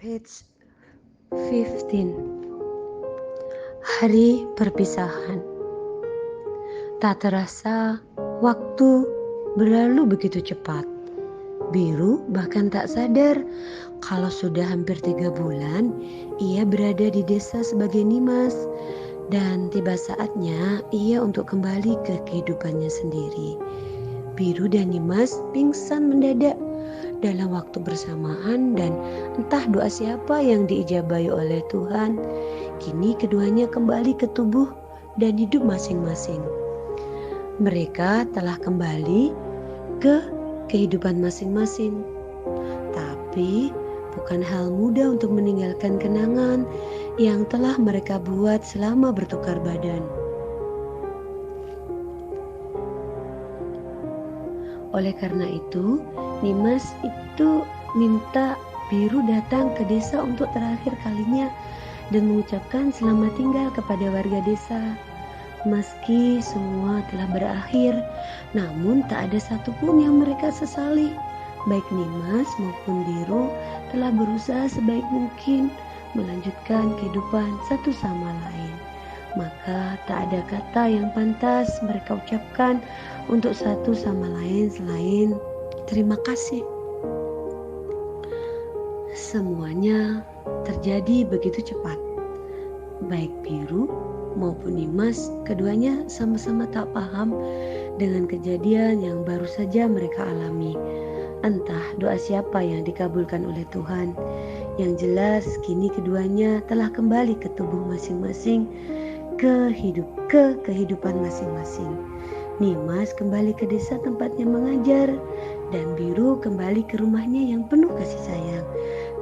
Page 15. Hari perpisahan. Tak terasa waktu berlalu begitu cepat. Biru bahkan tak sadar kalau sudah hampir 3 bulan ia berada di desa sebagai nimas. Dan tiba saatnya ia untuk kembali ke kehidupannya sendiri. Biru dan Nimas pingsan mendadak dalam waktu bersamaan, dan entah doa siapa yang diijabahi oleh Tuhan, kini keduanya kembali ke tubuh dan hidup masing-masing. Mereka telah kembali ke kehidupan masing-masing. Tapi bukan hal mudah untuk meninggalkan kenangan yang telah mereka buat selama bertukar badan. Oleh karena itu, Nimas itu minta Biru datang ke desa untuk terakhir kalinya dan mengucapkan selamat tinggal kepada warga desa. Meski semua telah berakhir, namun tak ada satupun yang mereka sesali. Baik Nimas maupun Biru telah berusaha sebaik mungkin melanjutkan kehidupan satu sama lain. Maka tak ada kata yang pantas mereka ucapkan untuk satu sama lain selain terima kasih. Semuanya terjadi begitu cepat. Baik Biru maupun Nimas, keduanya sama-sama tak paham dengan kejadian yang baru saja mereka alami. Entah doa siapa yang dikabulkan oleh Tuhan. Yang jelas kini keduanya telah kembali ke tubuh masing-masing, ke kehidupan masing-masing. Nimas kembali ke desa tempatnya mengajar, dan Biru kembali ke rumahnya yang penuh kasih sayang.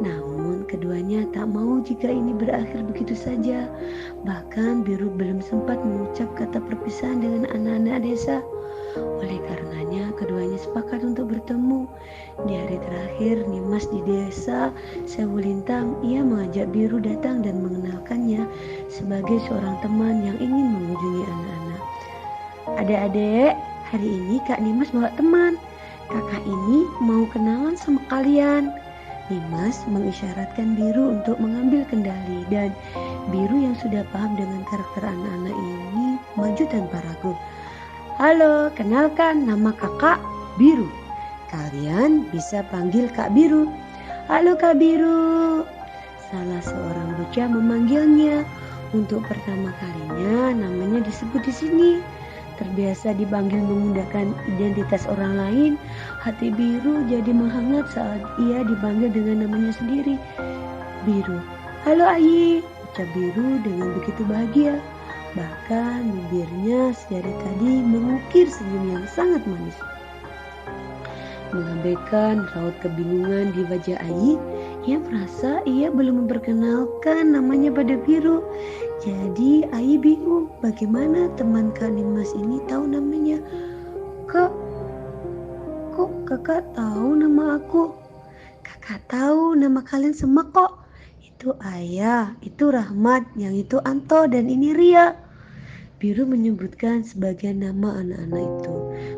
Namun keduanya tak mau jika ini berakhir begitu saja. Bahkan Biru belum sempat mengucap kata perpisahan dengan anak-anak desa. Oleh karenanya keduanya sepakat untuk bertemu. Di hari terakhir Nimas di desa Sewulintang, ia mengajak Biru datang dan mengenalkannya sebagai seorang teman yang ingin mengunjungi anak-anak. Adik-adik, hari ini Kak Nimas bawa teman. Kakak ini mau kenalan sama kalian. Nimas mengisyaratkan Biru untuk mengambil kendali, dan Biru yang sudah paham dengan karakter anak-anak ini maju tanpa ragu. Halo, kenalkan nama kakak Biru. Kalian bisa panggil Kak Biru. Halo Kak Biru. Salah seorang bocah memanggilnya. Untuk pertama kalinya namanya disebut di sini. Terbiasa dipanggil menggunakan identitas orang lain, hati Biru jadi menghangat saat ia dipanggil dengan namanya sendiri. Biru. Halo Ayi, ucap Biru dengan begitu bahagia. Bahkan bibirnya sedari tadi mengukir senyum yang sangat manis. Mengabaikan raut kebingungan di wajah Ayi, ia merasa ia belum memperkenalkan namanya pada Biru. Jadi Ayi bingung bagaimana teman Kak Nimas ini tahu namanya. Kok kakak tahu nama aku? Kakak tahu nama kalian semua kok. Itu Ayah, itu Rahmat, yang itu Anto, dan ini Ria. Biru menyebutkan sebagian nama anak-anak itu,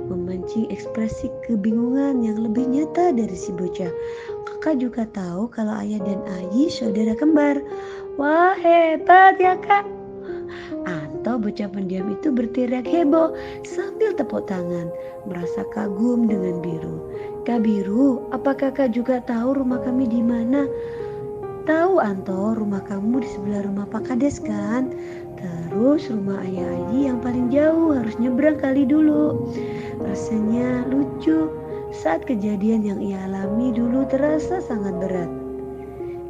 memancing ekspresi kebingungan yang lebih nyata dari si bocah. Kakak juga tahu kalau Ayah dan Ayi saudara kembar. Wah, hebat ya Kak. Anto bocah pendiam itu berteriak heboh sambil tepuk tangan, merasa kagum dengan Biru. Kak Biru, apa kakak juga tahu rumah kami di mana? Tahu Anto, rumah kamu di sebelah rumah Pak Kades kan? Terus rumah Ayah Ayi yang paling jauh, harus nyebrang kali dulu. Rasanya lucu saat kejadian yang ia alami dulu terasa sangat berat.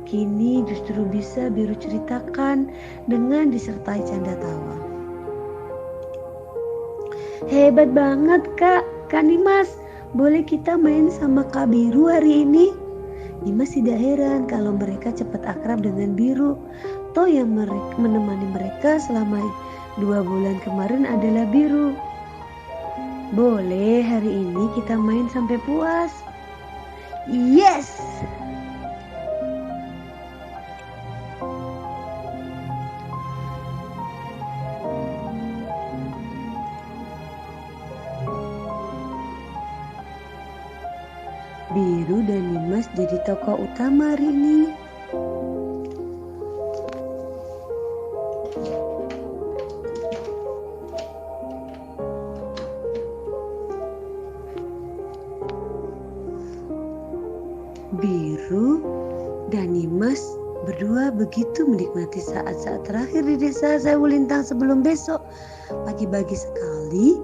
Kini justru bisa Biru ceritakan dengan disertai canda tawa. Hebat banget Kak Nimas, boleh kita main sama Kak Biru hari ini? Nimas tidak heran kalau mereka cepat akrab dengan Biru. Toh yang menemani mereka selama 2 bulan kemarin adalah Biru. Boleh hari ini kita main sampai puas. Yes! Biru dan Nimas jadi tokoh utama hari ini. Biru dan Nimas berdua begitu menikmati saat-saat terakhir di desa Sewu Lintang sebelum besok pagi-pagi sekali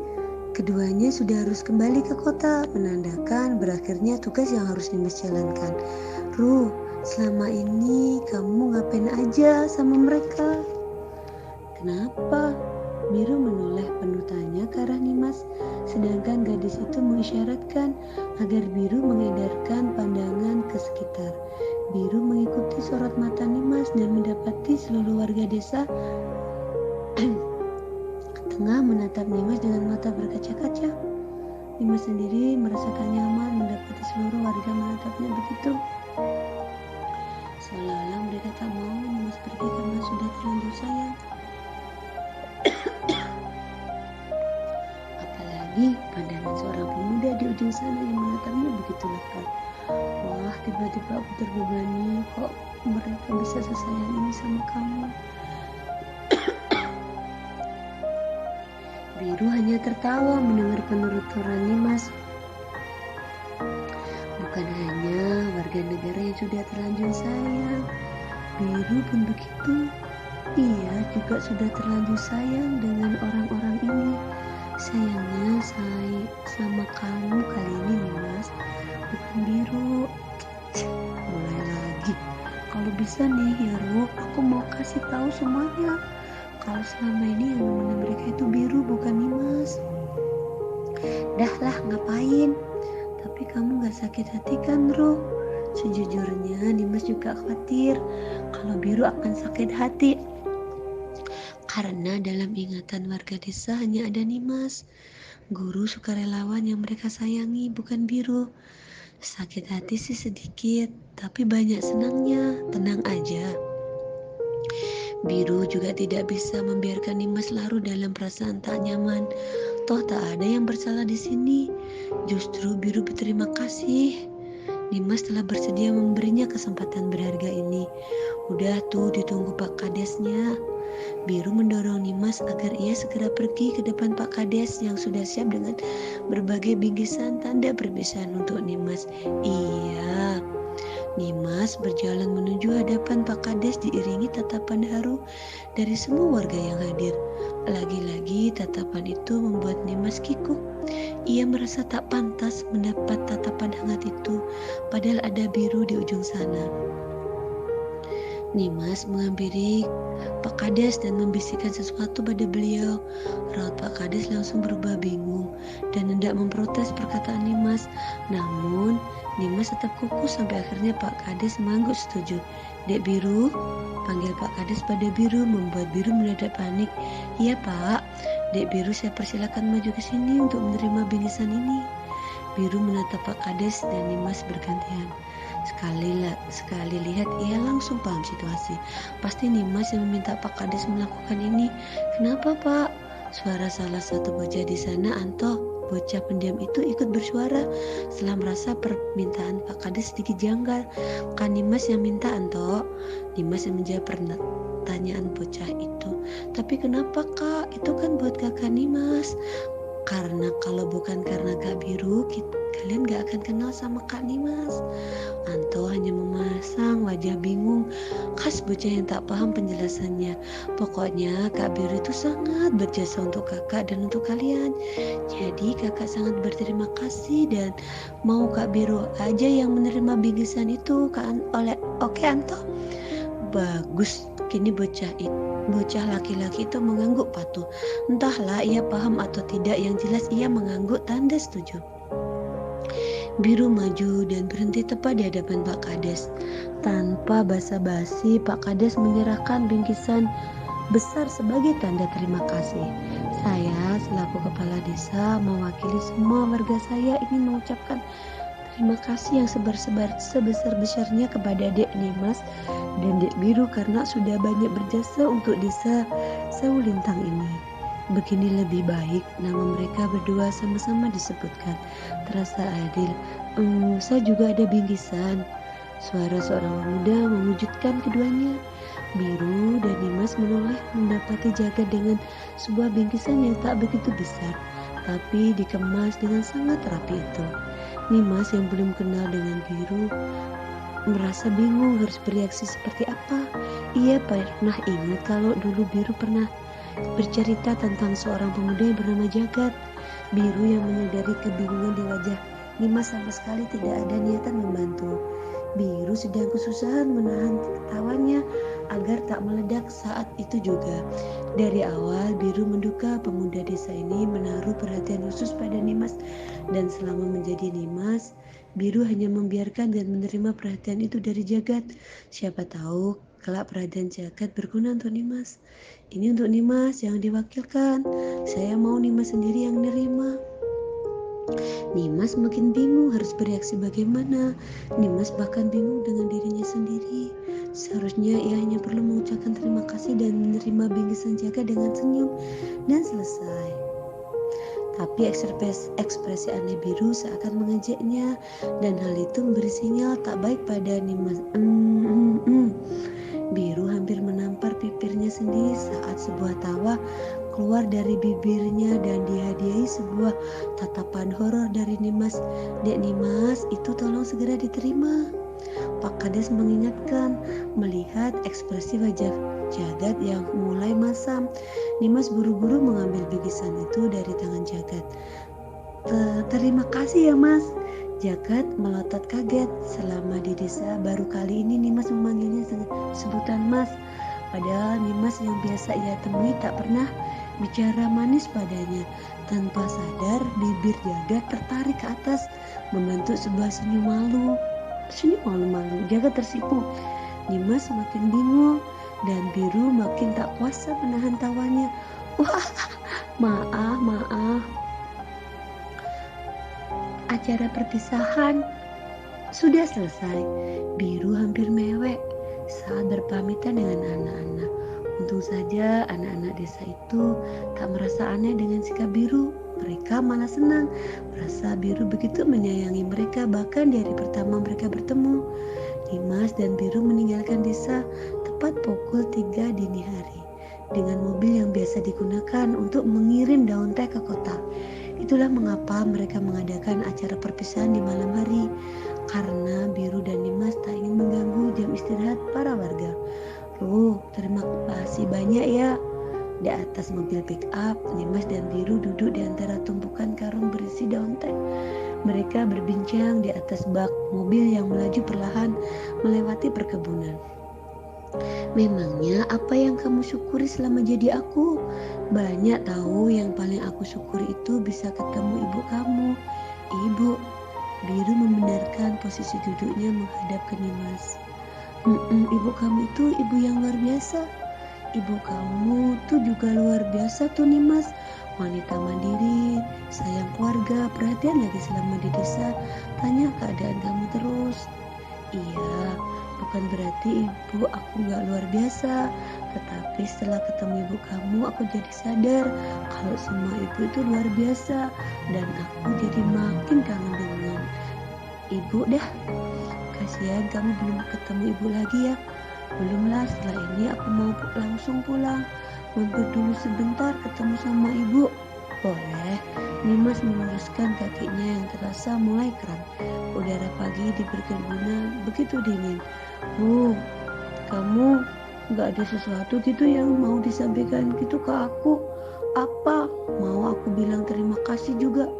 keduanya sudah harus kembali ke kota, menandakan berakhirnya tugas yang harus Nimas jalankan. Ruh, selama ini kamu ngapain aja sama mereka? Kenapa? Biru menoleh penuh tanya ke arah Nimas, sedangkan gadis itu mengisyaratkan agar Biru mengedarkan pandangan ke sekitar. Biru mengikuti sorot mata Nimas dan mendapati seluruh warga desa tengah menatap Nimas dengan mata berkaca-kaca. Nimas sendiri merasakan nyaman mendapati seluruh warga menatapnya begitu. Seolah-olah mereka tak mau Nimas pergi karena sudah terlanjur sayang. Apalagi pandangan seorang pemuda di ujung sana yang menatapnya begitu lekat. Wah, tiba-tiba aku terbebani, kok mereka bisa sesayang ini sama kamu? Biru hanya tertawa mendengar penuturan Nimas. Bukan hanya warga negara yang sudah terlanjur sayang, Biru pun begitu. Ia juga sudah terlanjur sayang dengan orang-orang ini. Sayangnya sama kamu kali ini Nimas, bukan Biru. Mulai lagi. Kalau bisa nih ya Ru, aku mau kasih tahu semuanya. Kalau selama ini yang nemenin mereka itu Biru bukan Nimas. Dah lah, ngapain? Tapi kamu gak sakit hati kan Ru? Sejujurnya Nimas juga khawatir kalau Biru akan sakit hati. Karena dalam ingatan warga desa hanya ada Nimas, guru sukarelawan yang mereka sayangi, bukan Biru. Sakit hati sih sedikit, tapi banyak senangnya. Tenang aja. Biru juga tidak bisa membiarkan Nimas larut dalam perasaan tak nyaman. Toh tak ada yang bersalah di sini. Justru Biru berterima kasih. Nimas telah bersedia memberinya kesempatan berharga ini. Udah tuh ditunggu Pak Kadesnya. Biru mendorong Nimas agar ia segera pergi ke depan Pak Kades yang sudah siap dengan berbagai bingkisan tanda perpisahan untuk Nimas. Iya. Nimas berjalan menuju hadapan Pak Kades diiringi tatapan haru dari semua warga yang hadir. Lagi-lagi tatapan itu membuat Nimas kikuk. Ia merasa tak pantas mendapat tatapan hangat itu, padahal ada Biru di ujung sana. Nimas menghampiri Pak Kades dan membisikkan sesuatu pada beliau. Raut Pak Kades langsung berubah bingung dan hendak memprotes perkataan Nimas. Namun Nimas tetap kukuh sampai akhirnya Pak Kades mengangguk setuju. Dek Biru, panggil Pak Kades pada Biru membuat Biru mendadak panik. Iya Pak, Dek Biru saya persilakan maju ke sini untuk menerima bingkisan ini. Biru menatap Pak Kades dan Nimas bergantian. Sekali lihat ia langsung paham situasi. Pasti Nimas yang meminta Pak Kades melakukan ini. Kenapa Pak? Suara salah satu bocah di sana, Anto. Bocah pendiam itu ikut bersuara setelah merasa permintaan Pak Kades sedikit janggal. Kan Nimas yang minta Anto. Nimas yang menjawab pertanyaan bocah itu. Tapi kenapa Kak? Itu kan buat kakak Nimas. Karena kalau bukan karena Kak Biru, kalian gak akan kenal sama Kak Nimas. Anto hanya memasang wajah bingung, khas bocah yang tak paham penjelasannya. Pokoknya Kak Biru itu sangat berjasa untuk kakak dan untuk kalian. Jadi kakak sangat berterima kasih dan mau Kak Biru aja yang menerima bingkisan itu. Oke Anto? Bagus. Kini bocah laki-laki itu mengangguk patuh. Entahlah ia paham atau tidak, yang jelas ia mengangguk tanda setuju. Biru maju dan berhenti tepat di hadapan Pak Kades. Tanpa basa-basi, Pak Kades menyerahkan bingkisan besar sebagai tanda terima kasih. Saya selaku kepala desa mewakili semua warga saya ingin mengucapkan terima kasih yang sebesar-besarnya kepada Dek Nimas dan Dek Biru karena sudah banyak berjasa untuk desa Sewu Lintang ini. Begini lebih baik nama mereka berdua sama-sama disebutkan. Terasa adil. Saya juga ada bingkisan. Suara seorang pemuda mewujudkan keduanya. Biru dan Nimas menoleh mendapati jagat dengan sebuah bingkisan yang tak begitu besar, tapi dikemas dengan sangat rapi itu. Nimas yang belum kenal dengan Biru merasa bingung harus bereaksi seperti apa. Ia pernah ingat kalau dulu Biru pernah bercerita tentang seorang pemuda yang bernama Jagat. Biru yang menyadari kebingungan di wajah Nimas sama sekali tidak ada niatan membantu. Biru sedang kesusahan menahan tawanya agar tak meledak saat itu juga. Dari awal Biru menduga pemuda desa ini menaruh perhatian khusus pada Nimas, dan selama menjadi Nimas, Biru hanya membiarkan dan menerima perhatian itu dari Jagat. Siapa tahu kelak perhatian Jagat berguna untuk Nimas. Ini untuk Nimas yang diwakilkan. Saya mau Nimas sendiri yang nerima. Nimas makin bingung harus bereaksi bagaimana. Nimas bahkan bingung dengan dirinya sendiri. Seharusnya ia hanya perlu mengucapkan terima kasih dan menerima bingkisan Jagat dengan senyum dan selesai. Tapi ekspresi aneh Biru seakan mengejeknya, dan hal itu memberi sinyal tak baik pada Nimas. Biru hampir menampar bibirnya sendiri saat sebuah tawa keluar dari bibirnya dan dihadiahi sebuah tatapan horor dari Nimas. Dek Nimas, itu tolong segera diterima. Pak Kades mengingatkan. Melihat ekspresi wajah Jagat yang mulai masam, Nimas buru-buru mengambil bingkisan itu dari tangan Jagat. Terima kasih ya Mas. Jagat melotot kaget. Selama di desa baru kali ini Nimas memanggilnya sebutan Mas. Padahal Nimas yang biasa ia temui tak pernah bicara manis padanya. Tanpa sadar bibir Jagat tertarik ke atas membentuk sebuah senyum malu. Jagat tersipu. Nimas makin bingung dan Biru makin tak kuasa menahan tawanya. Wah, maaf. Acara perpisahan sudah selesai. Biru hampir mewek saat berpamitan dengan anak-anak. Untung saja anak-anak desa itu tak merasa aneh dengan sikap Biru. Mereka malah senang merasa Biru begitu menyayangi mereka, bahkan di hari pertama mereka bertemu. Nimas dan Biru meninggalkan desa tepat pukul 3 dini hari dengan mobil yang biasa digunakan untuk mengirim daun teh ke kota. Itulah mengapa mereka mengadakan acara perpisahan di malam hari, karena Biru dan Nimas tak ingin mengganggu jam istirahat para warga. Terima kasih banyak ya. Di atas mobil pick up, Nimas dan Biru duduk di antara tumpukan karung berisi daun teh. Mereka berbincang di atas bak mobil yang melaju perlahan melewati perkebunan. Memangnya apa yang kamu syukuri selama jadi aku? Banyak tahu, yang paling aku syukuri itu bisa ketemu ibu kamu. Ibu. Biru membenarkan posisi duduknya menghadap ke Nimas. Ibu kamu itu ibu yang luar biasa. Ibu kamu tuh juga luar biasa tuh Nimas. Wanita mandiri, sayang keluarga, perhatian lagi selama di desa, tanya keadaan kamu terus. Iya, bukan berarti ibu aku gak luar biasa, tetapi setelah ketemu ibu kamu aku jadi sadar kalau semua ibu itu luar biasa, dan aku jadi makin kangen dengan ibu dah. Kasihan kamu belum ketemu ibu lagi ya. Belumlah, setelah ini aku mau langsung pulang, mampir dulu sebentar ketemu sama ibu. Boleh. Nimas meluruskan kakinya yang terasa mulai kram. Udara pagi di perkebunan begitu dingin. Kamu gak ada sesuatu gitu yang mau disampaikan gitu ke aku? Apa? Mau aku bilang terima kasih juga?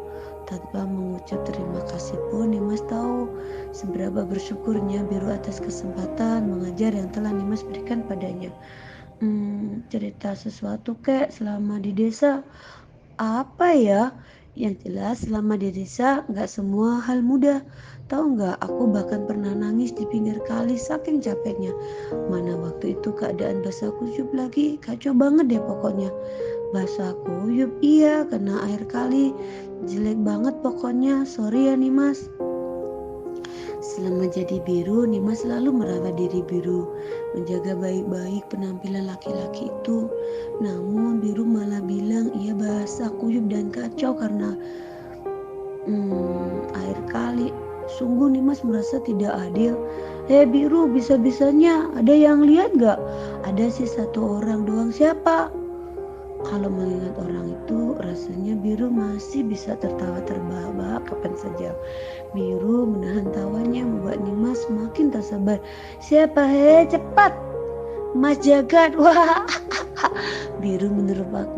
Tanpa mengucap terima kasih pun Nimas tahu seberapa bersyukurnya Biru atas kesempatan mengajar yang telah Nimas berikan padanya. Cerita sesuatu kek selama di desa. Apa ya? Yang jelas selama di desa gak semua hal mudah. Tahu gak, aku bahkan pernah nangis di pinggir kali saking capeknya. Mana waktu itu keadaan basah kuyup lagi, kacau banget deh pokoknya. Basah kuyup, iya, kena air kali, jelek banget pokoknya. Sorry ya Nimas. Selama jadi Biru, Nimas selalu merawat diri Biru, menjaga baik-baik penampilan laki-laki itu. Namun Biru malah bilang ia basah kuyup dan kacau karena air kali. Sungguh Nimas merasa tidak adil. Biru, bisa-bisanya ada yang lihat gak? Ada sih satu orang doang. Siapa? Kalau mengingat orang itu, rasanya Biru masih bisa tertawa terbahak-bahak kapan saja. Biru menahan tawanya membuat Nimas semakin tak sabar. Siapa cepat, Mas Jagat. Wah, Biru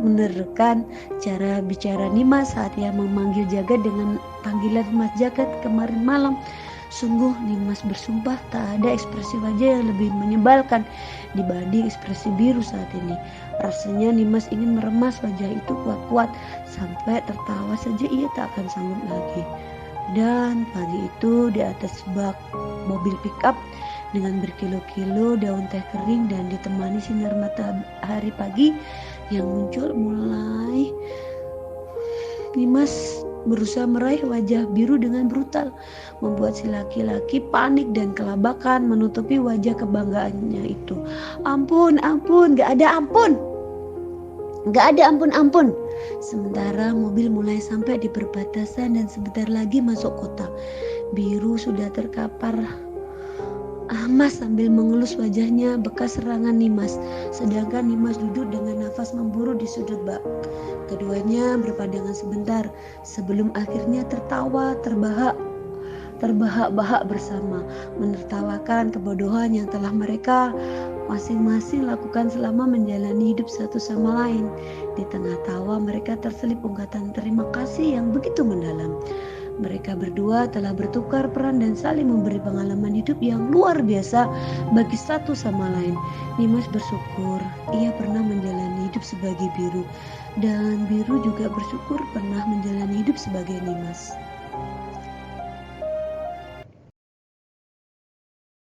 meneruskan cara bicara Nimas saat ia memanggil Jagat dengan panggilan Mas Jagat kemarin malam. Sungguh Nimas bersumpah tak ada ekspresi wajah yang lebih menyebalkan dibanding ekspresi Biru saat ini. Rasanya Nimas ingin meremas wajah itu kuat-kuat sampai tertawa saja ia tak akan sanggup lagi. Dan pagi itu di atas bak mobil pickup dengan berkilo-kilo daun teh kering dan ditemani sinar matahari pagi yang muncul mulai, Nimas berusaha meraih wajah Biru dengan brutal, membuat si laki-laki panik dan kelabakan menutupi wajah kebanggaannya itu. Ampun, gak ada ampun. Gak ada ampun-ampun. Sementara mobil mulai sampai di perbatasan dan sebentar lagi masuk kota. Biru sudah terkapar Mas sambil mengelus wajahnya bekas serangan Nimas, sedangkan Nimas duduk dengan nafas memburu di sudut bak. Keduanya berpandangan sebentar sebelum akhirnya tertawa terbahak-bahak bersama, menertawakan kebodohan yang telah mereka masing-masing lakukan selama menjalani hidup satu sama lain. Di tengah tawa mereka terselip ungkapan terima kasih yang begitu mendalam. Mereka berdua telah bertukar peran dan saling memberi pengalaman hidup yang luar biasa bagi satu sama lain. Nimas bersyukur ia pernah menjalani hidup sebagai Biru, dan Biru juga bersyukur pernah menjalani hidup sebagai Nimas.